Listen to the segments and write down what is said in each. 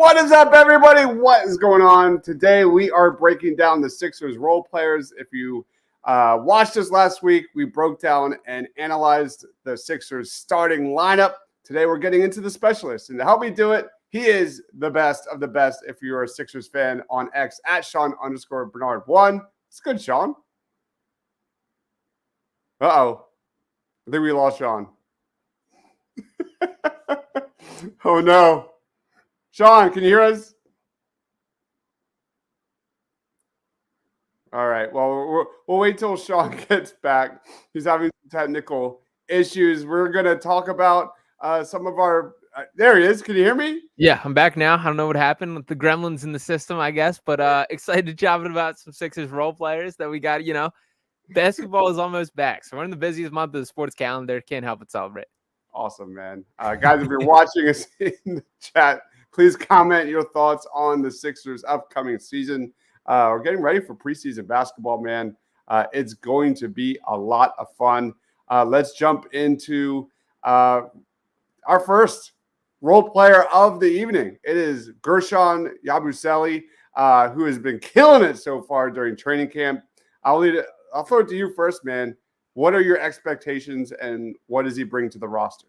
What is up, everybody? What is going on? Today, we are breaking down the Sixers role players. If you watched us last week, we broke down and analyzed the Sixers starting lineup. Today, we're getting into the specialists. And to help me do it, he is the best of the best if you're a Sixers fan on X at Sean_Bernard1. It's good, Sean. Uh-oh. I think we lost Sean. Oh, no. Sean, can you hear us? All right. Well, we'll wait till Sean gets back. He's having some technical issues. We're going to talk about some of our there he is. Can you hear me? Yeah, I'm back now. I don't know what happened with the gremlins in the system, I guess, but excited to chat about some Sixers role players that we got. Basketball is almost back. So we're in the busiest month of the sports calendar. Can't help but celebrate. Awesome, man. Guys, if you're watching us in the chat, please comment your thoughts on the Sixers' upcoming season. We're getting ready for preseason basketball, man. It's going to be a lot of fun. Let's jump into our first role player of the evening. It is Gershon Yabusele, who has been killing it so far during training camp. I'll throw it to you first, man. What are your expectations and what does he bring to the roster?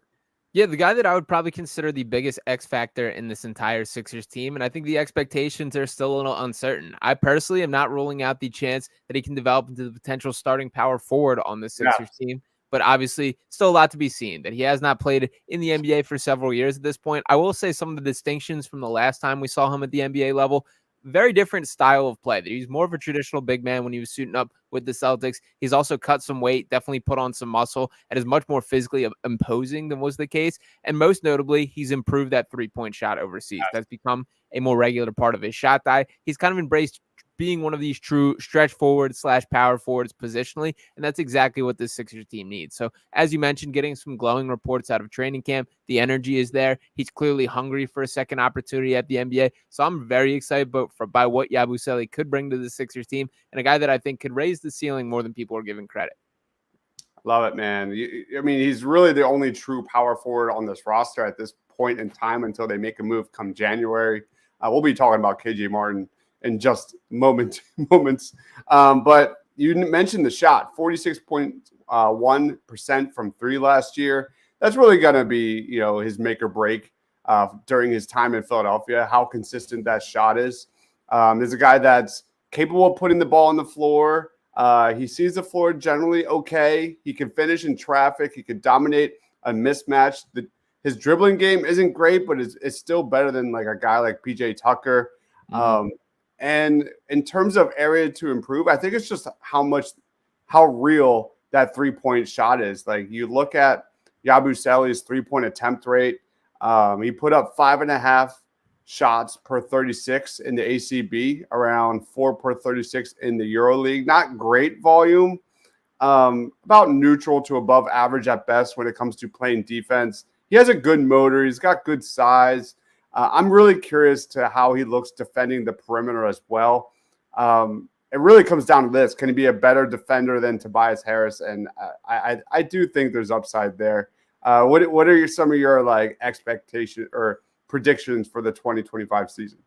Yeah, the guy that I would probably consider the biggest X factor in this entire Sixers team, and I think the expectations are still a little uncertain. I personally am not ruling out the chance that he can develop into the potential starting power forward on the Sixers team, but obviously still a lot to be seen, that he has not played in the NBA for several years at this point. I will say some of the distinctions from the last time we saw him at the NBA level, very different style of play. He's more of a traditional big man when he was suiting up with the Celtics. He's also cut some weight, definitely put on some muscle, and is much more physically imposing than was the case. And most notably, he's improved that three-point shot overseas. That's become a more regular part of his shot die. He's kind of embraced being one of these true stretch forward / power forwards positionally, and that's exactly what this Sixers team needs. So as you mentioned, getting some glowing reports out of training camp, the energy is there. He's clearly hungry for a second opportunity at the NBA. So I'm very excited by what Yabusele could bring to the Sixers team, and a guy that I think could raise the ceiling more than people are giving credit. Love it, man. I mean, he's really the only true power forward on this roster at this point in time until they make a move come January. We'll be talking about KJ Martin in just moments. But you mentioned the shot, 46.1% from three last year. That's really going to be, his make or break during his time in Philadelphia, how consistent that shot is. There's a guy that's capable of putting the ball on the floor. He sees the floor generally okay. He can finish in traffic. He can dominate a mismatch. His dribbling game isn't great, but it's still better than like a guy like PJ Tucker. And in terms of area to improve, I think it's just how real that three-point shot is. Like you look at Yabusele's three-point attempt rate. He put up 5.5 shots per 36 in the ACB, around 4 per 36 in the EuroLeague. Not great volume, about neutral to above average at best when it comes to playing defense. He has a good motor. He's got good size. I'm really curious to how he looks defending the perimeter as well. It really comes down to this. Can he be a better defender than Tobias Harris? And I do think there's upside there. What are some of your expectations or predictions for the 2025 season?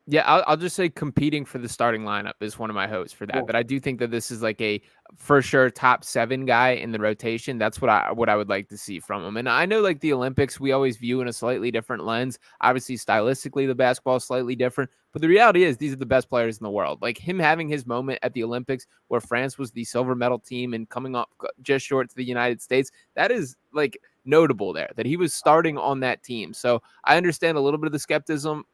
Yeah, I'll just say competing for the starting lineup is one of my hopes for that. Cool. But I do think that this is like a for sure top 7 guy in the rotation. That's what I would like to see from him. And I know the Olympics we always view in a slightly different lens. Obviously, stylistically, the basketball is slightly different. But the reality is these are the best players in the world. Like him having his moment at the Olympics where France was the silver medal team and coming up just short to the United States, that is notable there, that he was starting on that team. So I understand a little bit of the skepticism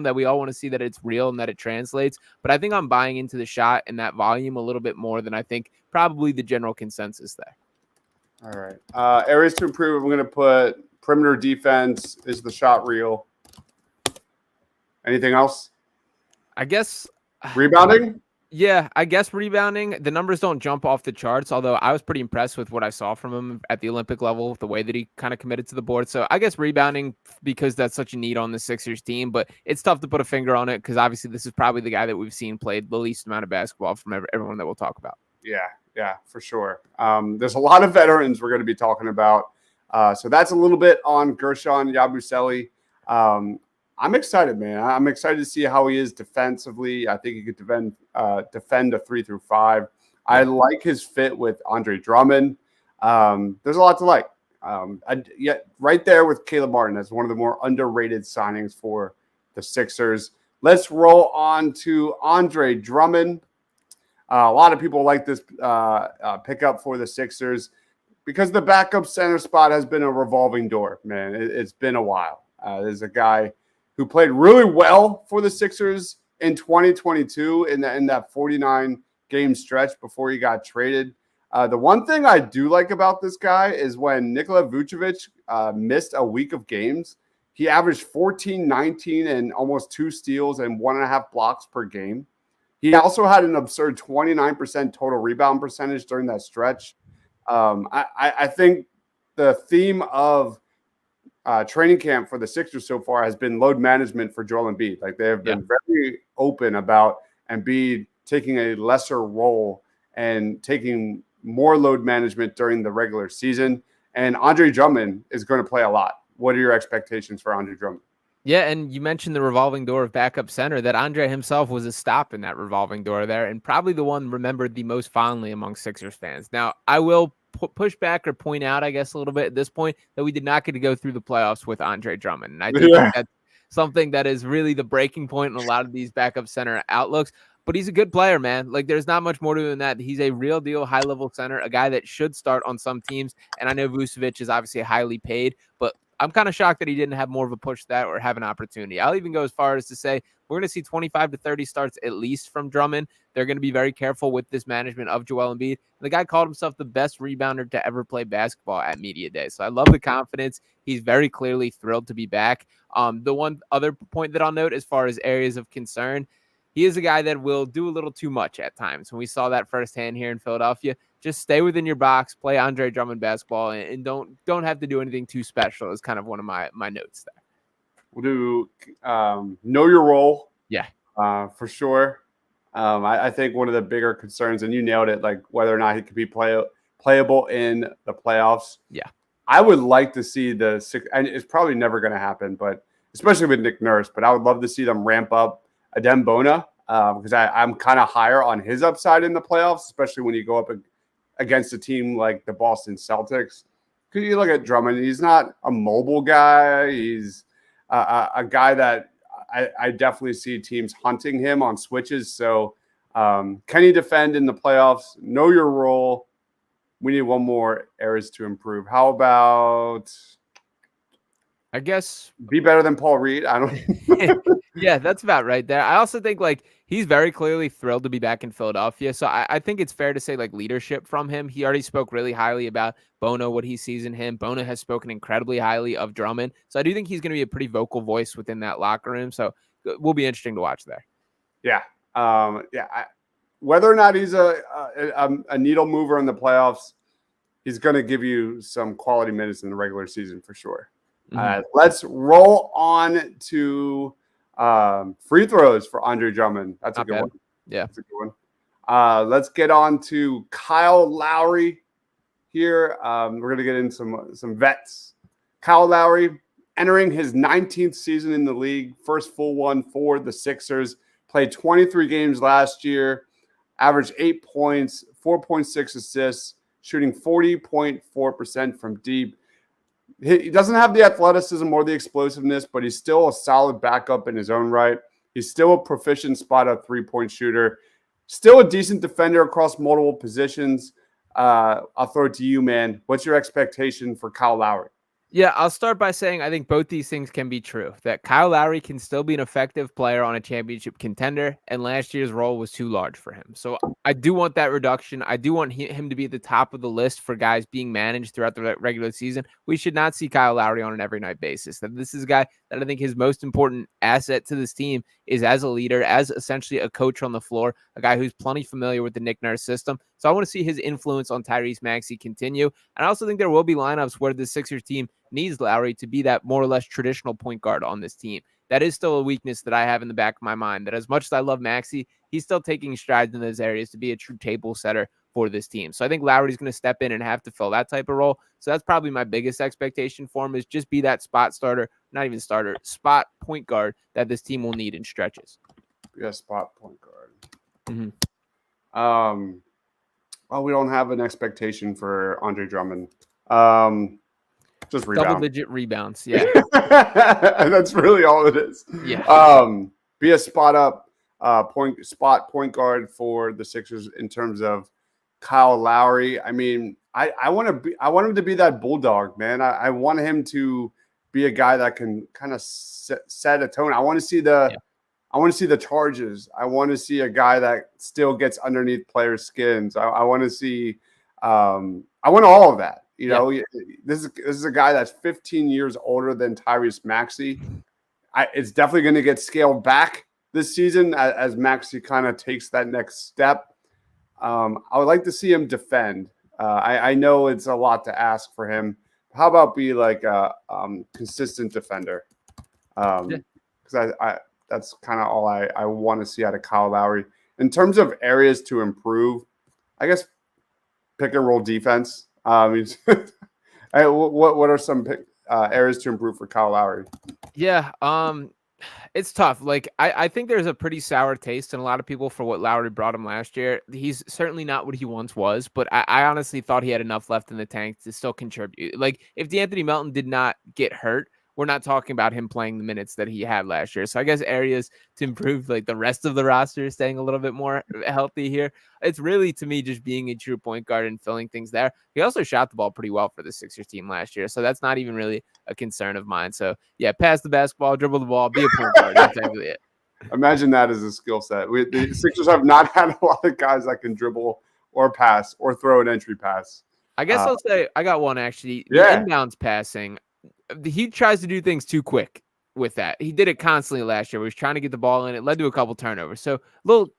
that we all want to see that it's real and that it translates. But I think I'm buying into the shot and that volume a little bit more than I think probably the general consensus there. All right. Areas to improve. I'm going to put perimeter defense. Is the shot real? Anything else? I guess rebounding. Yeah, I guess rebounding. The numbers don't jump off the charts, although I was pretty impressed with what I saw from him at the Olympic level, the way that he kind of committed to the board. So I guess rebounding, because that's such a need on the Sixers team, but it's tough to put a finger on it because obviously this is probably the guy that we've seen played the least amount of basketball from everyone that we'll talk about. Yeah, for sure. There's a lot of veterans we're going to be talking about. So that's a little bit on Gershon Yabusele. I'm excited, man. I'm excited to see how he is defensively. I think he could defend a 3 through 5. I like his fit with Andre Drummond. There's a lot to like. Yet right there with Caleb Martin as one of the more underrated signings for the Sixers. Let's roll on to Andre Drummond. A lot of people like this pickup for the Sixers because the backup center spot has been a revolving door, man. It's been a while. There's a guy who played really well for the Sixers in 2022 in that 49-game stretch before he got traded. The one thing I do like about this guy is when Nikola Vucevic missed a week of games, he averaged 14, 19, and almost 2 steals and 1.5 blocks per game. He also had an absurd 29% total rebound percentage during that stretch. I think the theme of training camp for the Sixers so far has been load management for Joel Embiid. Like they have been very open about Embiid taking a lesser role and taking more load management during the regular season. And Andre Drummond is going to play a lot. What are your expectations for Andre Drummond? Yeah, and you mentioned the revolving door of backup center, that Andre himself was a stop in that revolving door there, and probably the one remembered the most fondly among Sixers fans. Now, I will push back or point out, I guess, a little bit at this point that we did not get to go through the playoffs with Andre Drummond. And I think that's something that is really the breaking point in a lot of these backup center outlooks. But he's a good player, man. Like, there's not much more to it than that. He's a real deal high-level center, a guy that should start on some teams. And I know Vucevic is obviously highly paid, but I'm kind of shocked that he didn't have more of a push to that or have an opportunity. I'll even go as far as to say we're going to see 25 to 30 starts at least from Drummond. They're going to be very careful with this management of Joel Embiid. The guy called himself the best rebounder to ever play basketball at Media Day. So I love the confidence. He's very clearly thrilled to be back. The one other point that I'll note as far as areas of concern, he is a guy that will do a little too much at times. And we saw that firsthand here in Philadelphia. Just stay within your box, play Andre Drummond basketball, and don't have to do anything too special is kind of one of my notes there. We'll do know your role. Yeah. For sure. I think one of the bigger concerns, and you nailed it, like whether or not he could be playable in the playoffs. Yeah. I would like to see and it's probably never going to happen, but especially with Nick Nurse, but I would love to see them ramp up Adem Bona because I'm kind of higher on his upside in the playoffs, especially when you go up against a team like the Boston Celtics. Because you look at Drummond, he's not a mobile guy. He's a guy that I definitely see teams hunting him on switches. So can he defend in the playoffs? Know your role. We need one more areas to improve. How about, I guess, be better than Paul Reed? I don't. Yeah, that's about right there. I also think like he's very clearly thrilled to be back in Philadelphia. So I think it's fair to say like leadership from him. He already spoke really highly about Bono, what he sees in him. Bono has spoken incredibly highly of Drummond. So I do think he's going to be a pretty vocal voice within that locker room. So it will be interesting to watch there. Yeah. Whether or not he's a needle mover in the playoffs, he's going to give you some quality minutes in the regular season for sure. Mm-hmm. Let's roll on to free throws for Andre Drummond. That's a good one. Yeah. That's a good one. Let's get on to Kyle Lowry here. We're going to get in some vets. Kyle Lowry entering his 19th season in the league, first full one for the Sixers, played 23 games last year, averaged 8 points, 4.6 assists, shooting 40.4% from deep. He doesn't have the athleticism or the explosiveness, but he's still a solid backup in his own right. He's still a proficient spot-up three-point shooter, still a decent defender across multiple positions. I'll throw it to you, man. What's your expectation for Kyle Lowry? Yeah, I'll start by saying I think both these things can be true. That Kyle Lowry can still be an effective player on a championship contender, and last year's role was too large for him. So I do want that reduction. I do want him to be at the top of the list for guys being managed throughout the regular season. We should not see Kyle Lowry on an every night basis. That this is a guy that I think his most important asset to this team is as a leader, as essentially a coach on the floor, a guy who's plenty familiar with the Nick Nurse system. So I want to see his influence on Tyrese Maxey continue. And I also think there will be lineups where the Sixers team needs Lowry to be that more or less traditional point guard on this team. That is still a weakness that I have in the back of my mind, that as much as I love Maxey, he's still taking strides in those areas to be a true table setter for this team. So I think Lowry's going to step in and have to fill that type of role. So that's probably my biggest expectation for him, is just be that spot starter not even starter, spot point guard that this team will need in stretches. Yeah, spot point guard. Mm-hmm. Well, we don't have an expectation for Andre Drummond. Just rebound. Double-digit rebounds. Yeah. That's really all it is. Yeah. Be a spot point guard for the Sixers in terms of Kyle Lowry. I mean, I want him to be that bulldog, man. I want him to be a guy that can kind of set a tone. I want to see the charges. I want to see a guy that still gets underneath players' skins. I want to see. I want all of that. You know, this is a guy that's 15 years older than Tyrese Maxey. It's definitely going to get scaled back this season as Maxey kind of takes that next step. I would like to see him defend. I know it's a lot to ask for him. How about be like a consistent defender? Because that's kind of all I want to see out of Kyle Lowry. In terms of areas to improve, I guess pick and roll defense. What are some areas to improve for Kyle Lowry? Yeah, it's tough. Like I think there's a pretty sour taste in a lot of people for what Lowry brought him last year. He's certainly not what he once was, but I honestly thought he had enough left in the tank to still contribute. Like if DeAnthony Melton did not get hurt, we're not talking about him playing the minutes that he had last year. So I guess areas to improve, like the rest of the roster staying a little bit more healthy here. It's really, to me, just being a true point guard and filling things there. He also shot the ball pretty well for the Sixers team last year. So that's not even really a concern of mine. So yeah, pass the basketball, dribble the ball, be a point guard. That's exactly it. Imagine that as a skill set. The Sixers have not had a lot of guys that can dribble or pass or throw an entry pass. I guess I'll say I got one actually. The inbounds passing. He tries to do things too quick with that. He did it constantly last year. He was trying to get the ball in. It led to a couple turnovers. So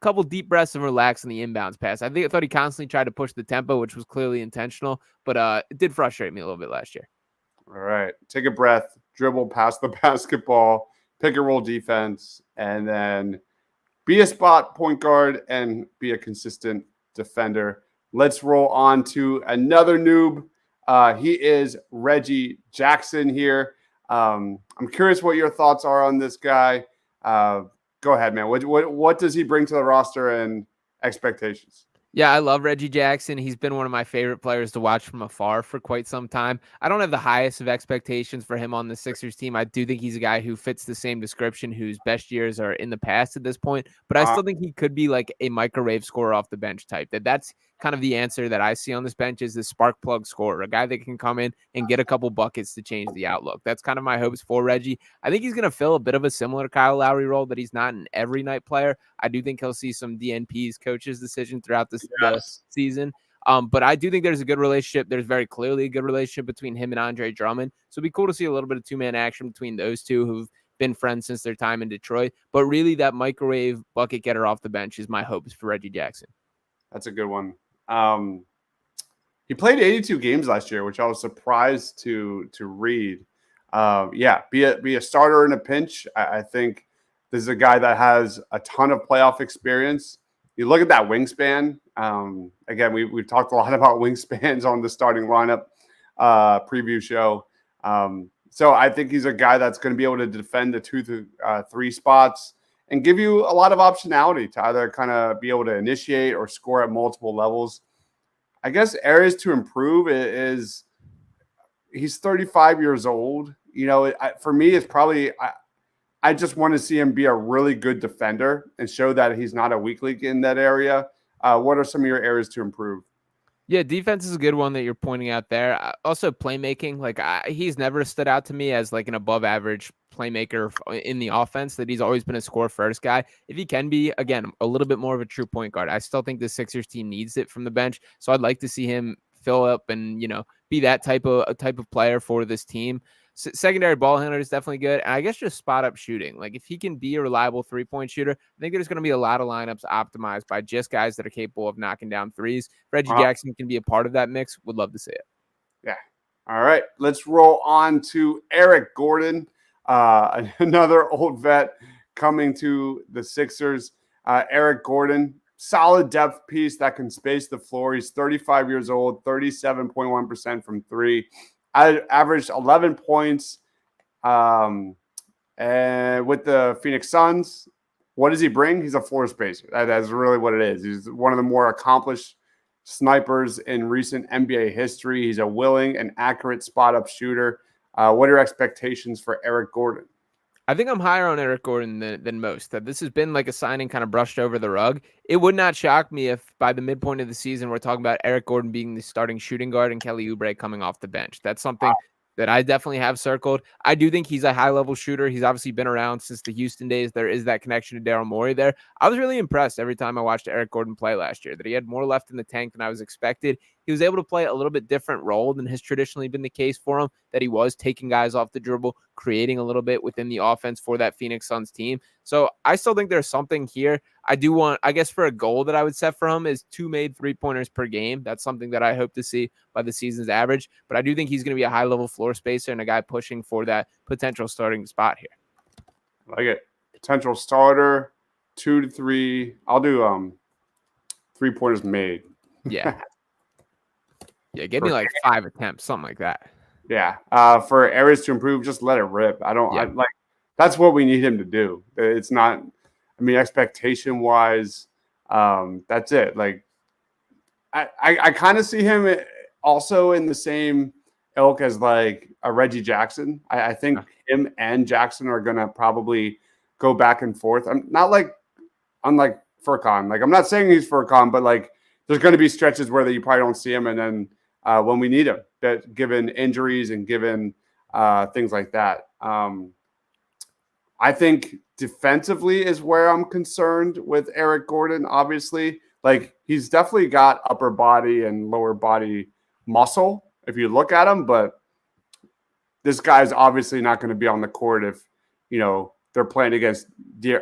couple deep breaths and relax in the inbounds pass. I thought he constantly tried to push the tempo, which was clearly intentional, but it did frustrate me a little bit last year. All right. Take a breath, dribble past the basketball, pick and roll defense, and then be a spot point guard and be a consistent defender. Let's roll on to another noob. He is Reggie Jackson here. I'm curious what your thoughts are on this guy. Go ahead, man. What does he bring to the roster and expectations? Yeah, I love Reggie Jackson. He's been one of my favorite players to watch from afar for quite some time. I don't have the highest of expectations for him on the Sixers team. I do think he's a guy who fits the same description, whose best years are in the past at this point. But I still think he could be like a microwave scorer off the bench type. That's kind of the answer that I see on this bench is the spark plug scorer, a guy that can come in and get a couple buckets to change the outlook. That's kind of my hopes for Reggie. I think he's going to fill a bit of a similar Kyle Lowry role, that he's not an every night player. I do think he'll see some DNP's coaches' decision throughout the season. But I do think there's a good relationship. There's very clearly a good relationship between him and Andre Drummond. So it'd be cool to see a little bit of two-man action between those two who've been friends since their time in Detroit. But really that microwave bucket getter off the bench is my hopes for Reggie Jackson. That's a good one. He played 82 games last year, which I was surprised to read. Be a starter in a pinch. I think this is a guy that has a ton of playoff experience. You look at that wingspan. Again, we've talked a lot about wingspans on the starting lineup preview show. So I think he's a guy that's going to be able to defend the 2 through 3 spots and give you a lot of optionality to either kind of be able to initiate or score at multiple levels. I guess areas to improve is he's 35 years old. You know, for me, it's probably I just want to see him be a really good defender and show that he's not a weak link in that area. What are some of your areas to improve? Yeah, defense is a good one that you're pointing out there. Also, playmaking. Like he's never stood out to me as like an above average playmaker in the offense. That he's always been a score first guy. If he can be, again, a little bit more of a true point guard, I still think the Sixers team needs it from the bench. So I'd like to see him fill up and be that type of player for this team. Secondary ball handler is definitely good. And I guess just spot up shooting. Like if he can be a reliable 3-point shooter, I think there's going to be a lot of lineups optimized by just guys that are capable of knocking down threes. Reggie Jackson can be a part of that mix. Would love to see it. Yeah. All right. Let's roll on to Eric Gordon, another old vet coming to the Sixers. Eric Gordon, solid depth piece that can space the floor. He's 35 years old, 37.1% from 3. I averaged 11 points And with the Phoenix Suns, what does he bring? He's a floor spacer. That's really what it is. He's one of the more accomplished snipers in recent NBA history. He's a willing and accurate spot-up shooter. What are your expectations for Eric Gordon? I think I'm higher on Eric Gordon than most. That this has been like a signing kind of brushed over the rug. It would not shock me if by the midpoint of the season we're talking about Eric Gordon being the starting shooting guard and Kelly Oubre coming off the bench. That's something that I definitely have circled. I do think he's a high-level shooter. He's obviously been around since the Houston days. There is that connection to Daryl Morey there. I was really impressed every time I watched Eric Gordon play last year, that he had more left in the tank than I was expected. He was able to play a little bit different role than has traditionally been the case for him, that he was taking guys off the dribble, creating a little bit within the offense for that Phoenix Suns team. So I still think there's something here. I do want, I guess, for a goal that I would set for him is 2 made 3-pointers per game. That's something that I hope to see by the season's average. But I do think he's going to be a high-level floor spacer and a guy pushing for that potential starting spot here. I like it. Potential starter, 2 to 3. I'll do 3-pointers made. Yeah. Yeah, give me like 5 attempts, something like that. Yeah. For areas to improve, just let it rip. That's what we need him to do. It's not, I mean, expectation wise, that's it. Like, I kind of see him also in the same ilk as like a Reggie Jackson. I think him and Jackson are going to probably go back and forth. I'm not like, unlike Furkan. Like, I'm not saying he's Furkan, but like, there's going to be stretches where you probably don't see him. And then when we need him, that given injuries and given things like that. I think defensively is where I'm concerned with Eric Gordon, obviously. Like, he's definitely got upper body and lower body muscle if you look at him, but this guy's obviously not going to be on the court if, you know, they're playing against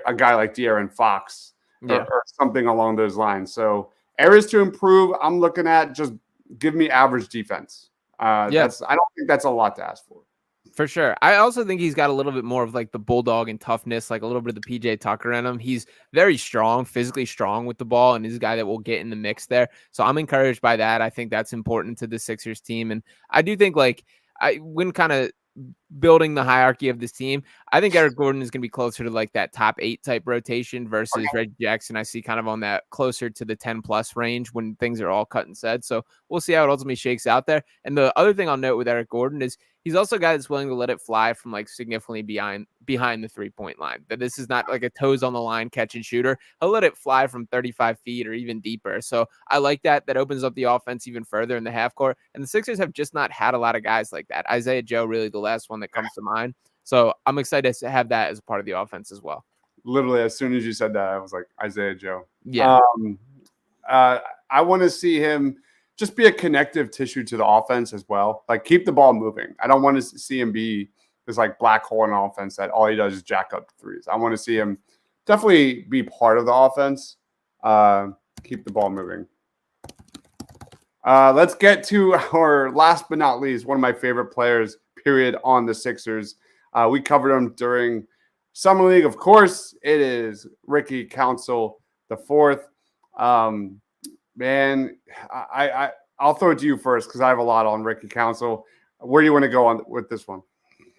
a guy like De'Aaron Fox or something along those lines. So areas to improve, I'm looking at just give me average defense. I don't think that's a lot to ask for. For sure. I also think he's got a little bit more of like the bulldog and toughness, like a little bit of the PJ Tucker in him. He's very strong, physically strong with the ball, and he's a guy that will get in the mix there. So I'm encouraged by that. I think that's important to the Sixers team. And I do think like when kind of building the hierarchy of this team, I think Eric Gordon is going to be closer to like that top 8 type rotation versus Reggie Jackson. I see kind of on that closer to the 10 plus range when things are all cut and said. So we'll see how it ultimately shakes out there. And the other thing I'll note with Eric Gordon is he's also a guy that's willing to let it fly from like significantly behind the 3-point line. That this is not like a toes on the line catch and shooter. He'll let it fly from 35 feet or even deeper. So I like that. That opens up the offense even further in the half court. And the Sixers have just not had a lot of guys like that. Isaiah Joe, really the last one that comes to mind. So I'm excited to have that as a part of the offense as well. Literally, as soon as you said that, I was like, Isaiah Joe. Yeah. I want to see him just be a connective tissue to the offense as well. Like, keep the ball moving. I don't want to see him be this like black hole in offense that all he does is jack up threes. I want to see him definitely be part of the offense. Keep the ball moving. Let's get to our last but not least, one of my favorite players, period, on the Sixers. We covered him during Summer League. Of course, it is Ricky Council the fourth. Man, I'll throw it to you first because I have a lot on Ricky Council. Where do you want to go on with this one?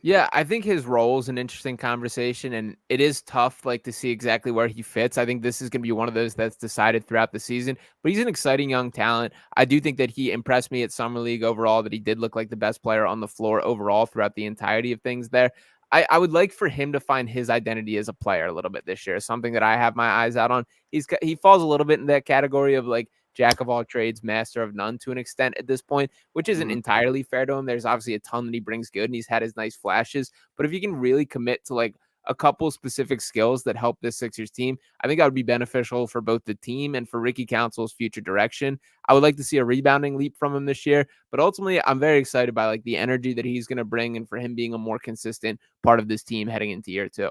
Yeah, I think his role is an interesting conversation, and it is tough like to see exactly where he fits. I think this is going to be one of those that's decided throughout the season, but he's an exciting young talent. I do think that he impressed me at Summer League overall, that he did look like the best player on the floor overall throughout the entirety of things there. I would like for him to find his identity as a player a little bit this year, something that I have my eyes out on. He falls a little bit in that category of like jack of all trades, master of none to an extent at this point, which isn't entirely fair to him. There's obviously a ton that he brings good and he's had his nice flashes, but if you can really commit to like a couple specific skills that help this Sixers team, I think that would be beneficial for both the team and for Ricky Council's future direction. I would like to see a rebounding leap from him this year, but ultimately I'm very excited by like the energy that he's going to bring and for him being a more consistent part of this team heading into year 2.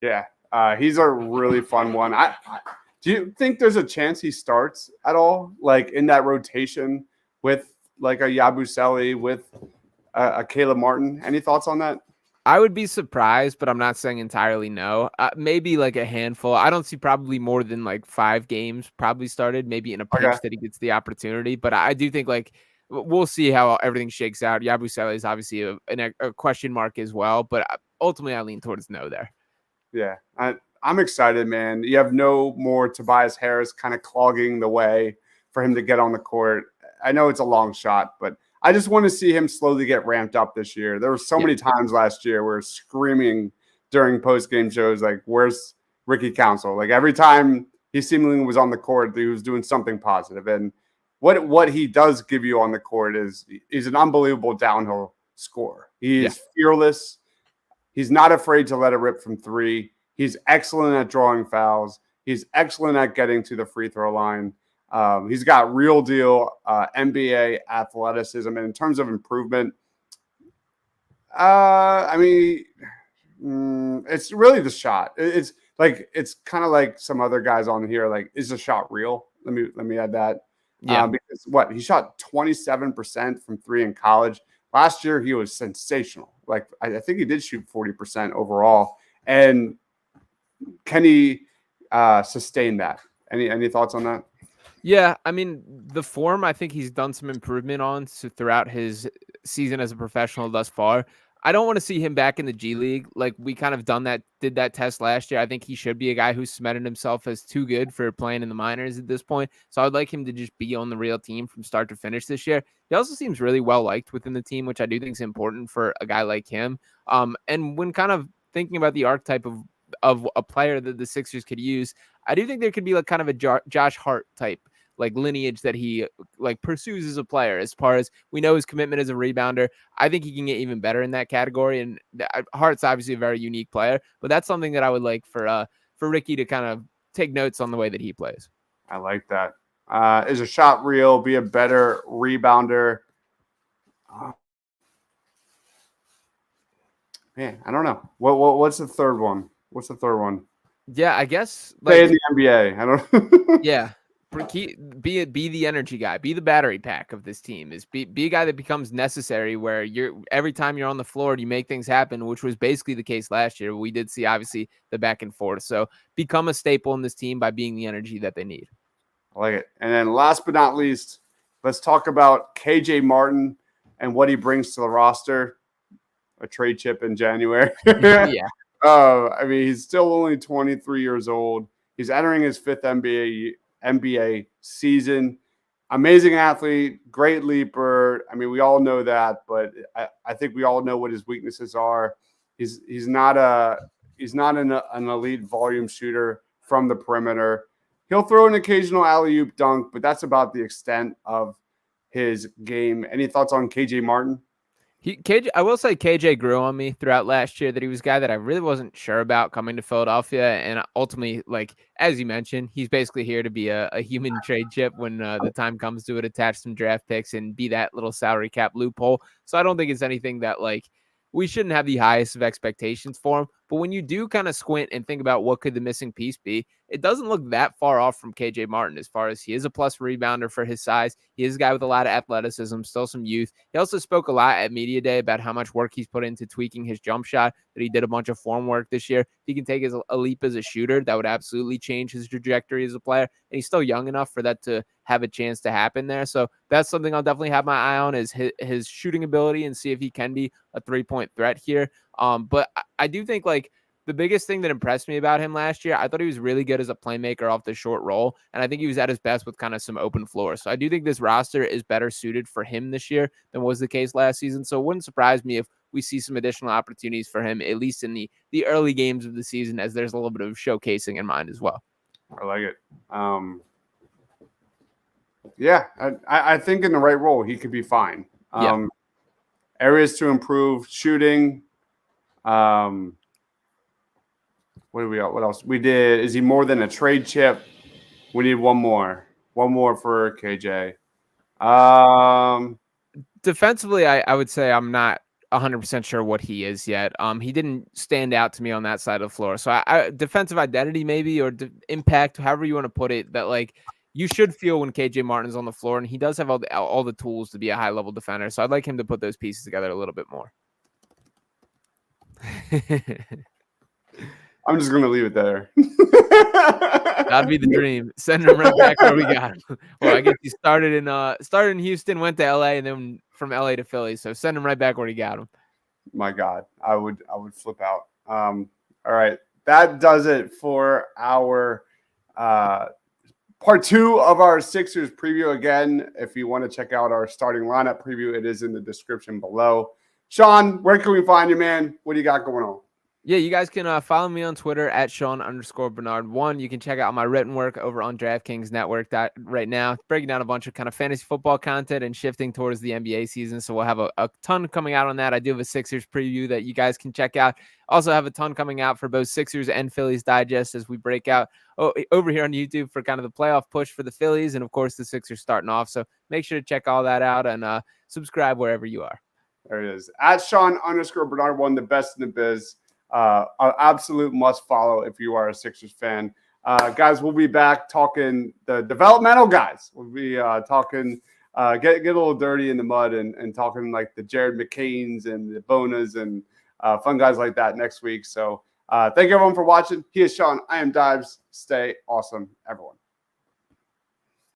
Yeah, he's a really fun one. Do you think there's a chance he starts at all, like in that rotation with like a Yabusele, with a Caleb Martin? Any thoughts on that? I would be surprised, but I'm not saying entirely no. Maybe like a handful. I don't see probably more than like 5 games probably started, maybe in a pinch that he gets the opportunity. But I do think like we'll see how everything shakes out. Yabusele is obviously a question mark as well, but ultimately I lean towards no there. Yeah, I'm excited, man. You have no more Tobias Harris kind of clogging the way for him to get on the court. I know it's a long shot, but I just want to see him slowly get ramped up this year. There were so many times last year where screaming during post-game shows, like, where's Ricky Council? Like, every time he seemingly was on the court, he was doing something positive. And what he does give you on the court is he's an unbelievable downhill scorer. He is fearless. He's not afraid to let it rip from three. He's excellent at drawing fouls. He's excellent at getting to the free throw line. He's got real deal NBA athleticism. And in terms of improvement, I mean, it's really the shot. It's kind of like some other guys on here. Like, is the shot real? Let me add that. Yeah. Because he shot 27% from three in college. Last year, he was sensational. Like, I think he did shoot 40% overall. And can he sustain that? Any thoughts on that? Yeah, I mean, the form, I think he's done some improvement on throughout his season as a professional thus far. I don't want to see him back in the G League. Like, we kind of did that test last year. I think he should be a guy who's cemented himself as too good for playing in the minors at this point. So I'd like him to just be on the real team from start to finish this year. He also seems really well liked within the team, which I do think is important for a guy like him. And when kind of thinking about the archetype of a player that the Sixers could use, I do think there could be like kind of a Josh Hart type like lineage that he like pursues as a player. As far as we know, his commitment as a rebounder, I think he can get even better in that category. And Hart's obviously a very unique player, but that's something that I would like for Ricky to kind of take notes on the way that he plays. I like that. Is a shot real? Be a better rebounder. Man, I don't know. What's the third one? Yeah, I guess stay in the NBA. I don't. Yeah. Be the energy guy, be the battery pack of this team. Is be a guy that becomes necessary where every time you're on the floor you make things happen, which was basically the case last year. We did see obviously the back and forth. So become a staple in this team by being the energy that they need. I like it. And then last but not least, let's talk about KJ Martin and what he brings to the roster. A trade chip in January. Yeah. I mean, he's still only 23 years old. He's entering his fifth NBA season. Amazing athlete, great leaper. I mean, we all know that, but I think we all know what his weaknesses are. He's not an elite volume shooter from the perimeter. He'll throw an occasional alley-oop dunk, but that's about the extent of his game. Any thoughts on KJ Martin? I will say KJ grew on me throughout last year, that he was a guy that I really wasn't sure about coming to Philadelphia. And ultimately, like, as you mentioned, he's basically here to be a human trade chip when the time comes to it, attach some draft picks and be that little salary cap loophole. So I don't think it's anything that, like, we shouldn't have the highest of expectations for him. But when you do kind of squint and think about what could the missing piece be, it doesn't look that far off from KJ Martin, as far as he is a plus rebounder for his size. He is a guy with a lot of athleticism, still some youth. He also spoke a lot at Media Day about how much work he's put into tweaking his jump shot, that he did a bunch of form work this year. If he can take a leap as a shooter, that would absolutely change his trajectory as a player. And he's still young enough for that to have a chance to happen there. So that's something I'll definitely have my eye on, is his shooting ability, and see if he can be a 3-point threat here. But I do think, like, the biggest thing that impressed me about him last year, I thought he was really good as a playmaker off the short roll. And I think he was at his best with kind of some open floor. So I do think this roster is better suited for him this year than was the case last season. So it wouldn't surprise me if we see some additional opportunities for him, at least in the early games of the season, as there's a little bit of showcasing in mind as well. I like it. Yeah, I think in the right role, he could be fine. Areas to improve: shooting. What do we got? What else? We did. Is he more than a trade chip? We need one more for KJ. Defensively, I would say I'm not 100% sure what he is yet. He didn't stand out to me on that side of the floor. So I defensive identity maybe, or impact, however you want to put it, that, like, you should feel when KJ Martin's on the floor, and he does have all the tools to be a high level defender. So I'd like him to put those pieces together a little bit more. I'm just going to leave it there. That'd be the dream. Send him right back where we got him. Well, I guess he started in Houston, went to LA, and then from LA to Philly. So send him right back where he got him. My God, I would flip out. All right, that does it for our part 2 of our Sixers preview. Again, if you want to check out our starting lineup preview, it is in the description below. Sean, where can we find you, man? What do you got going on? Yeah, you guys can follow me on Twitter at Sean_Bernard1. You can check out my written work over on DraftKings Network right now, breaking down a bunch of kind of fantasy football content and shifting towards the NBA season. So we'll have a ton coming out on that. I do have a Sixers preview that you guys can check out. Also have a ton coming out for both Sixers and Phillies Digest as we break out over here on YouTube for kind of the playoff push for the Phillies and, of course, the Sixers starting off. So make sure to check all that out and subscribe wherever you are. There it is. At Sean_Bernard1, the best in the biz. An absolute must follow if you are a Sixers fan. Guys, we'll be back talking the developmental guys. We'll be talking, get a little dirty in the mud and talking like the Jared McCains and the Bonas and fun guys like that next week. So thank you everyone for watching. He is Sean. I am Dives. Stay awesome, everyone.